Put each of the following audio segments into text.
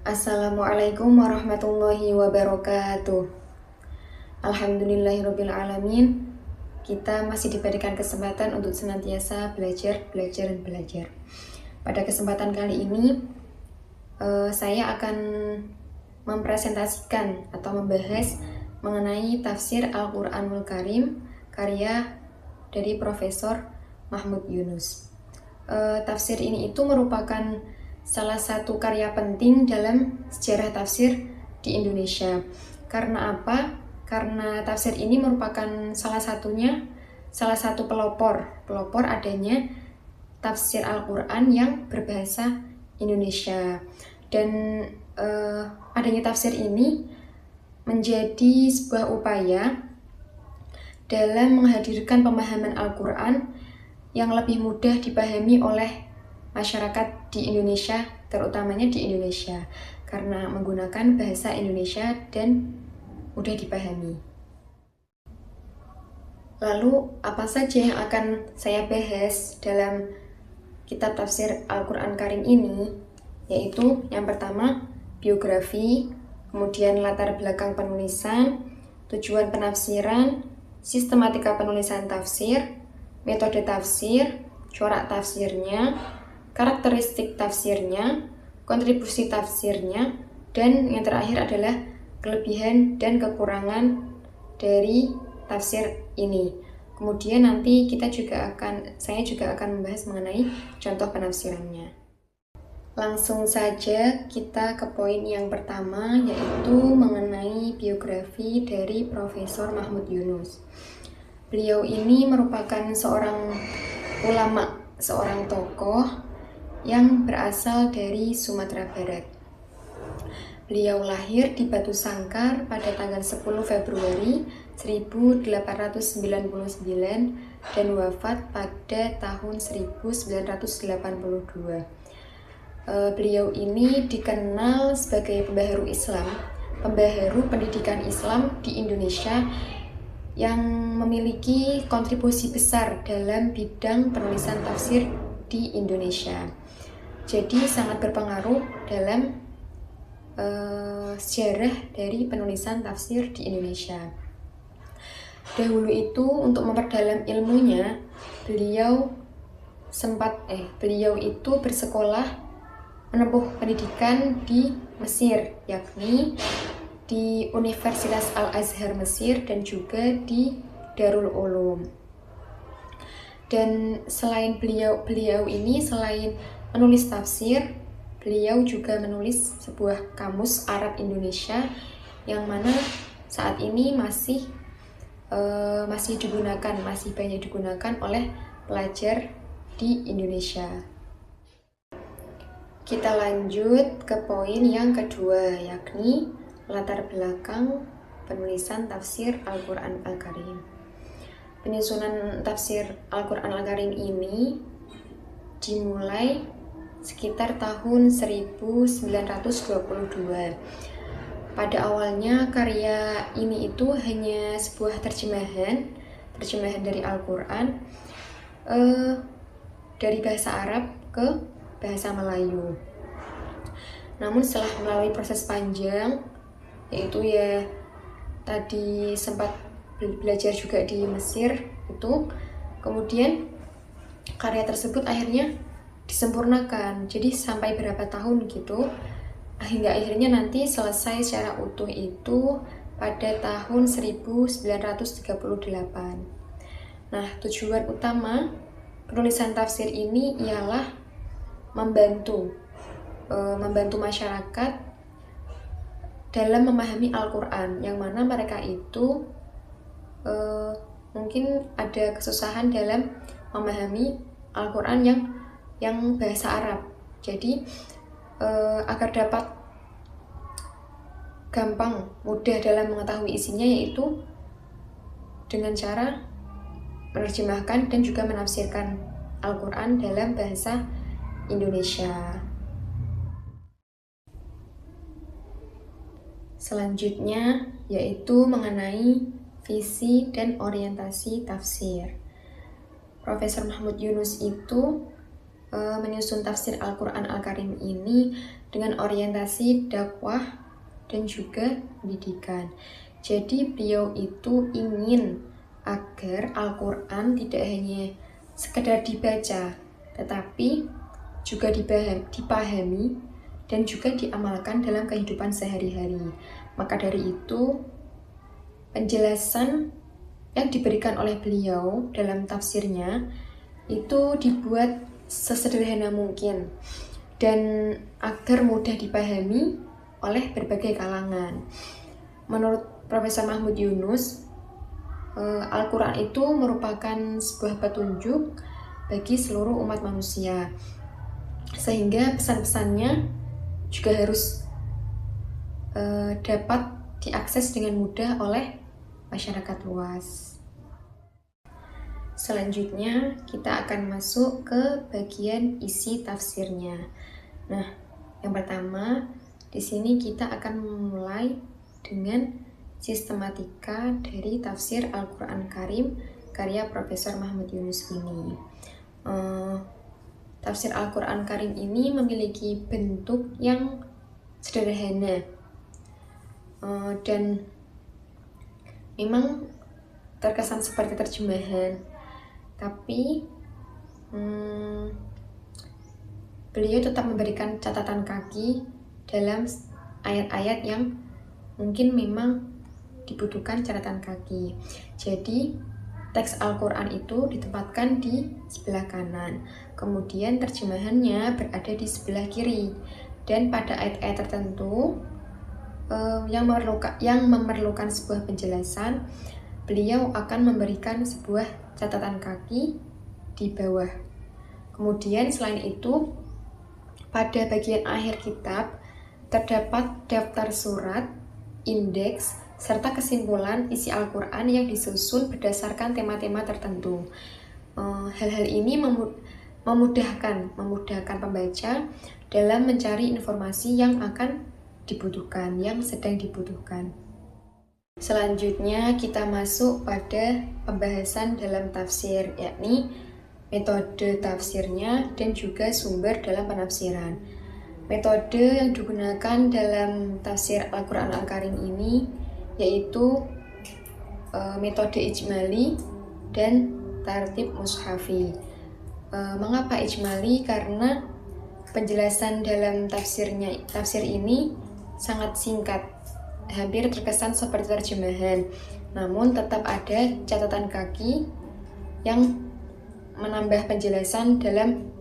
Assalamualaikum warahmatullahi wabarakatuh. Alhamdulillahirabbil alamin. Kita masih diberikan kesempatan untuk senantiasa belajar. Pada kesempatan kali ini, saya akan mempresentasikan atau membahas mengenai tafsir Al-Quranul Karim karya dari Profesor Mahmud Yunus. Tafsir ini itu merupakan salah satu karya penting dalam sejarah tafsir di Indonesia. Karena apa? Karena tafsir ini merupakan salah satu pelopor adanya tafsir Al-Quran yang berbahasa Indonesia. Dan adanya tafsir ini menjadi sebuah upaya dalam menghadirkan pemahaman Al-Quran yang lebih mudah dipahami oleh masyarakat di Indonesia, terutamanya di Indonesia, karena menggunakan bahasa Indonesia dan mudah dipahami. Lalu, apa saja yang akan saya bahas dalam kitab tafsir Al-Quran Karim ini? Yaitu yang pertama, biografi, kemudian latar belakang penulisan, tujuan penafsiran, sistematika penulisan tafsir, metode tafsir, corak tafsirnya, karakteristik tafsirnya, kontribusi tafsirnya, dan yang terakhir adalah kelebihan dan kekurangan dari tafsir ini. Kemudian nanti saya juga akan membahas mengenai contoh penafsirannya. Langsung saja kita ke poin yang pertama, yaitu mengenai biografi dari Profesor Mahmud Yunus. Beliau ini merupakan seorang ulama, seorang tokoh yang berasal dari Sumatera Barat. Beliau lahir di Batu Sangkar pada tanggal 10 Februari 1899 dan wafat pada tahun 1982. Beliau ini dikenal sebagai pembaharu Islam, pembaharu pendidikan Islam di Indonesia yang memiliki kontribusi besar dalam bidang penulisan tafsir di Indonesia. Jadi sangat berpengaruh dalam sejarah dari penulisan tafsir di Indonesia. Dahulu itu untuk memperdalam ilmunya, beliau itu bersekolah menempuh pendidikan di Mesir, yakni di Universitas Al-Azhar Mesir dan juga di Darul Ulum. Dan selain beliau ini selain menulis tafsir, beliau juga menulis sebuah kamus Arab Indonesia yang mana saat ini masih banyak digunakan oleh pelajar di Indonesia. Kita lanjut ke poin yang kedua, yakni latar belakang penulisan tafsir Al-Quran Al-Karim. Penyusunan tafsir Al-Quran Al-Karim ini dimulai sekitar tahun 1922. Pada awalnya karya ini itu hanya sebuah terjemahan dari Al-Quran dari bahasa Arab ke bahasa Melayu. Namun setelah melalui proses panjang, yaitu ya tadi sempat belajar juga di Mesir itu, kemudian karya tersebut akhirnya disempurnakan. Jadi sampai berapa tahun gitu, hingga akhirnya nanti selesai secara utuh itu pada tahun 1938. Nah, tujuan utama penulisan tafsir ini ialah membantu masyarakat dalam memahami Al-Quran, yang mana mereka itu mungkin ada kesusahan dalam memahami Al-Quran yang bahasa Arab. Jadi agar dapat gampang, mudah dalam mengetahui isinya, yaitu dengan cara menerjemahkan dan juga menafsirkan Al-Quran dalam bahasa Indonesia. Selanjutnya yaitu mengenai visi dan orientasi tafsir. Profesor Mahmud Yunus itu menyusun tafsir Al-Quran Al-Karim ini dengan orientasi dakwah dan juga pendidikan. Jadi beliau itu ingin agar Al-Quran tidak hanya sekedar dibaca, tetapi juga dipahami dan juga diamalkan dalam kehidupan sehari-hari. Maka dari itu, penjelasan yang diberikan oleh beliau dalam tafsirnya itu dibuat sesederhana mungkin dan agar mudah dipahami oleh berbagai kalangan. Menurut Profesor Mahmud Yunus, Al-Quran itu merupakan sebuah petunjuk bagi seluruh umat manusia, sehingga pesan-pesannya juga harus dapat diakses dengan mudah oleh masyarakat luas. Selanjutnya, kita akan masuk ke bagian isi tafsirnya. Nah, yang pertama, di sini kita akan memulai dengan sistematika dari tafsir Al-Quran Karim karya Profesor Mahmud Yunus ini. Tafsir Al-Quran Karim ini memiliki bentuk yang sederhana dan memang terkesan seperti terjemahan, tapi beliau tetap memberikan catatan kaki dalam ayat-ayat yang mungkin memang dibutuhkan catatan kaki. Jadi teks Al-Quran itu ditempatkan di sebelah kanan, kemudian terjemahannya berada di sebelah kiri, dan pada ayat-ayat tertentu yang memerlukan sebuah penjelasan, beliau akan memberikan sebuah catatan kaki di bawah. Kemudian selain itu, pada bagian akhir kitab terdapat daftar surat, indeks, serta kesimpulan isi Al-Quran yang disusun berdasarkan tema-tema tertentu. Hal-hal ini memudahkan pembaca dalam mencari informasi yang akan dibutuhkan, yang sedang dibutuhkan. Selanjutnya kita masuk pada pembahasan dalam tafsir, yakni metode tafsirnya dan juga sumber dalam penafsiran. Metode yang digunakan dalam tafsir Al-Quran Al-Karim ini yaitu metode ijmali dan tartib mushafi. Mengapa ijmali? Karena penjelasan dalam tafsir ini sangat singkat, hampir terkesan seperti terjemahan, namun tetap ada catatan kaki yang menambah penjelasan dalam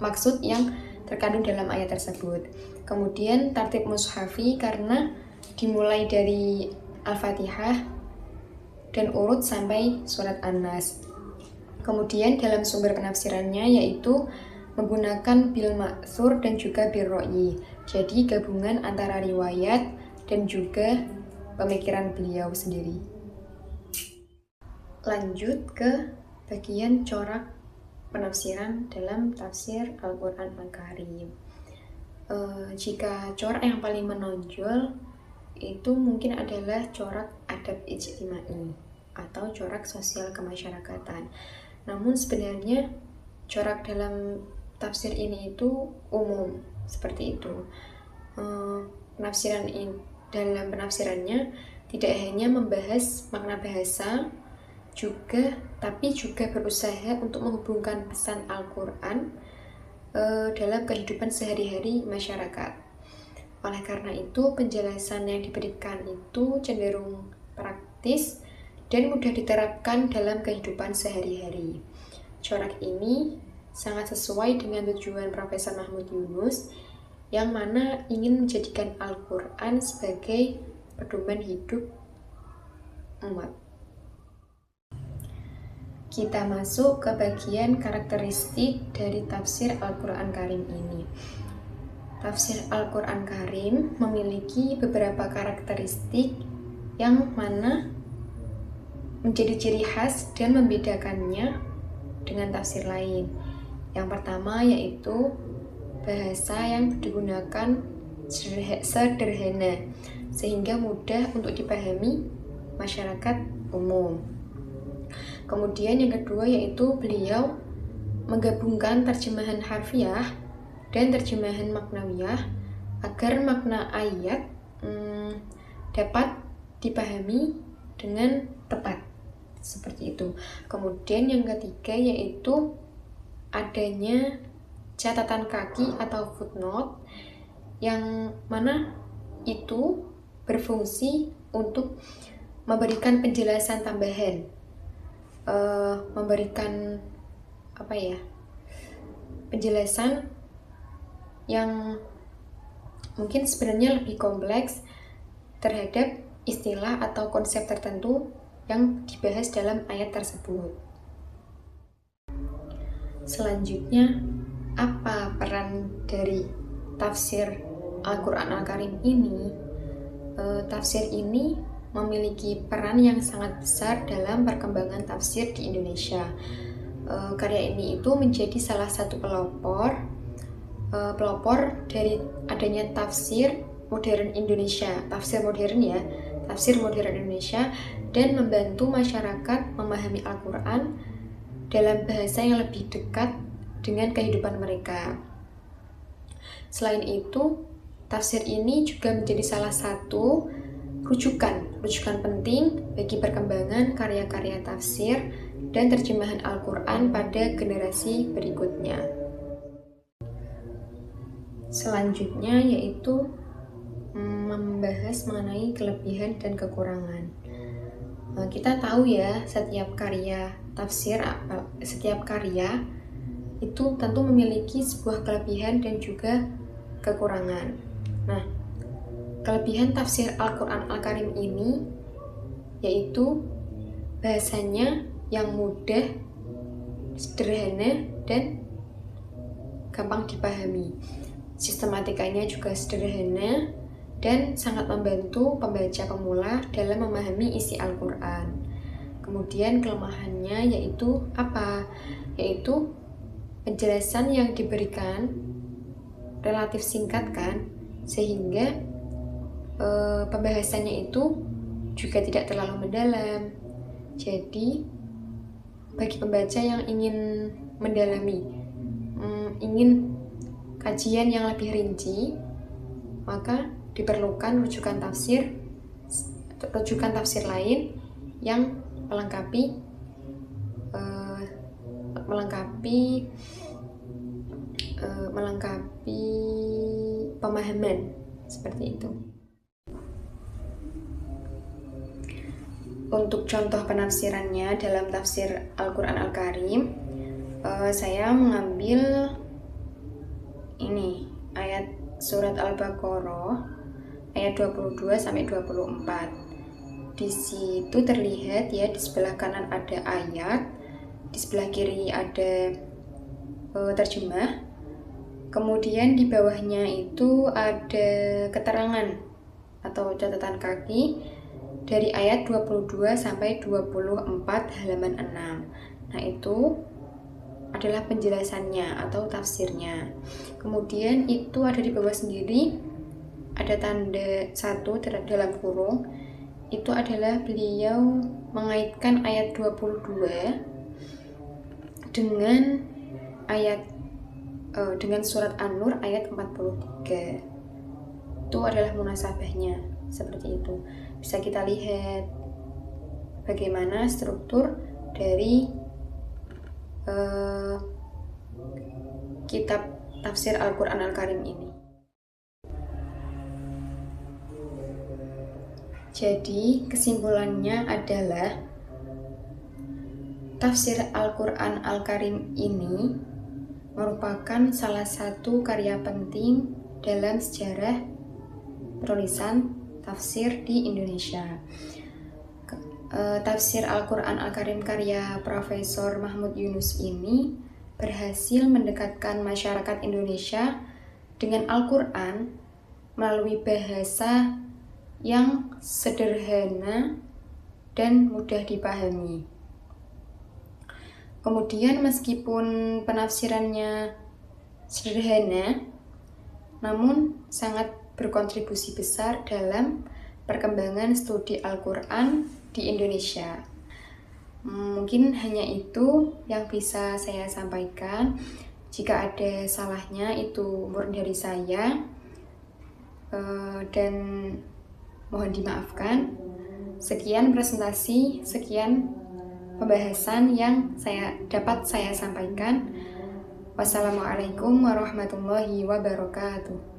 maksud yang terkandung dalam ayat tersebut. Kemudian tartib mushafi karena dimulai dari Al-Fatihah dan urut sampai surat An-Nas. Kemudian dalam sumber penafsirannya yaitu menggunakan bil ma'thur dan juga bil ro'yi. Jadi gabungan antara riwayat dan juga pemikiran beliau sendiri. Lanjut ke bagian corak penafsiran dalam tafsir Al-Quran Al-Karim. Jika corak yang paling menonjol itu mungkin adalah corak adab ijtimai atau corak sosial kemasyarakatan. Namun sebenarnya corak dalam tafsir ini itu umum, seperti itu. Dalam penafsirannya tidak hanya membahas makna bahasa, tapi juga berusaha untuk menghubungkan pesan Al-Quran dalam kehidupan sehari-hari masyarakat. Oleh karena itu, penjelasan yang diberikan itu cenderung praktis dan mudah diterapkan dalam kehidupan sehari-hari. Corak ini sangat sesuai dengan tujuan Profesor Mahmud Yunus yang mana ingin menjadikan Al-Quran sebagai pedoman hidup umat. Kita masuk ke bagian karakteristik dari tafsir Al-Quran Karim ini. Tafsir Al-Quran Karim memiliki beberapa karakteristik yang mana menjadi ciri khas dan membedakannya dengan tafsir lain. Yang pertama yaitu bahasa yang digunakan sederhana sehingga mudah untuk dipahami masyarakat umum. Kemudian yang kedua yaitu beliau menggabungkan terjemahan harfiah dan terjemahan maknawiyah agar makna ayat dapat dipahami dengan tepat, seperti itu. Kemudian yang ketiga yaitu adanya catatan kaki atau footnote, yang mana itu berfungsi untuk memberikan penjelasan tambahan, memberikan penjelasan yang mungkin sebenarnya lebih kompleks terhadap istilah atau konsep tertentu yang dibahas dalam ayat tersebut. Selanjutnya, apa peran dari tafsir Al-Quran Al-Karim ini? Tafsir ini memiliki peran yang sangat besar dalam perkembangan tafsir di Indonesia. Karya ini itu menjadi salah satu pelopor dari adanya tafsir modern Indonesia, tafsir modern Indonesia, dan membantu masyarakat memahami Al-Quran dalam bahasa yang lebih dekat dengan kehidupan mereka. Selain itu, tafsir ini juga menjadi salah satu rujukan penting bagi perkembangan karya-karya tafsir dan terjemahan Al-Quran pada generasi berikutnya. Selanjutnya yaitu membahas mengenai kelebihan dan kekurangan. Kita tahu ya, setiap karya itu tentu memiliki sebuah kelebihan dan juga kekurangan. Nah, kelebihan tafsir Al-Quran Al-Karim ini yaitu bahasanya yang mudah, sederhana, dan gampang dipahami. Sistematikanya juga sederhana dan sangat membantu pembaca pemula dalam memahami isi Al-Quran. Kemudian kelemahannya yaitu apa? Yaitu penjelasan yang diberikan relatif singkat kan, sehingga pembahasannya itu juga tidak terlalu mendalam. Jadi bagi pembaca yang ingin mendalami, ingin kajian yang lebih rinci, maka diperlukan rujukan tafsir lain yang melengkapi pemahaman, seperti itu. Untuk contoh penafsirannya dalam tafsir Al-Quran Al-Karim, saya mengambil ini ayat surat Al-Baqarah ayat 22-24. Di situ terlihat ya, di sebelah kanan ada ayat, di sebelah kiri ada terjemah. Kemudian di bawahnya itu ada keterangan atau catatan kaki dari ayat 22 sampai 24 halaman 6. Nah, itu adalah penjelasannya atau tafsirnya. Kemudian itu ada di bawah sendiri ada tanda 1 dalam kurung. Itu adalah beliau mengaitkan ayat 22 dengan dengan surat An-Nur ayat 43. Itu adalah munasabahnya, seperti itu. Bisa kita lihat bagaimana struktur dari kitab tafsir Al-Quran Al-Karim ini. Jadi kesimpulannya adalah tafsir Al-Quran Al-Karim ini merupakan salah satu karya penting dalam sejarah penulisan tafsir di Indonesia. Tafsir Al-Quran Al-Karim karya Profesor Mahmud Yunus ini berhasil mendekatkan masyarakat Indonesia dengan Al-Quran melalui bahasa yang sederhana dan mudah dipahami. Kemudian meskipun penafsirannya sederhana, namun sangat berkontribusi besar dalam perkembangan studi Al-Quran di Indonesia. Mungkin hanya itu yang bisa saya sampaikan. Jika ada salahnya itu murni dari saya, dan mohon dimaafkan. Sekian presentasi, sekian pembahasan yang dapat saya sampaikan. Wassalamualaikum warahmatullahi wabarakatuh.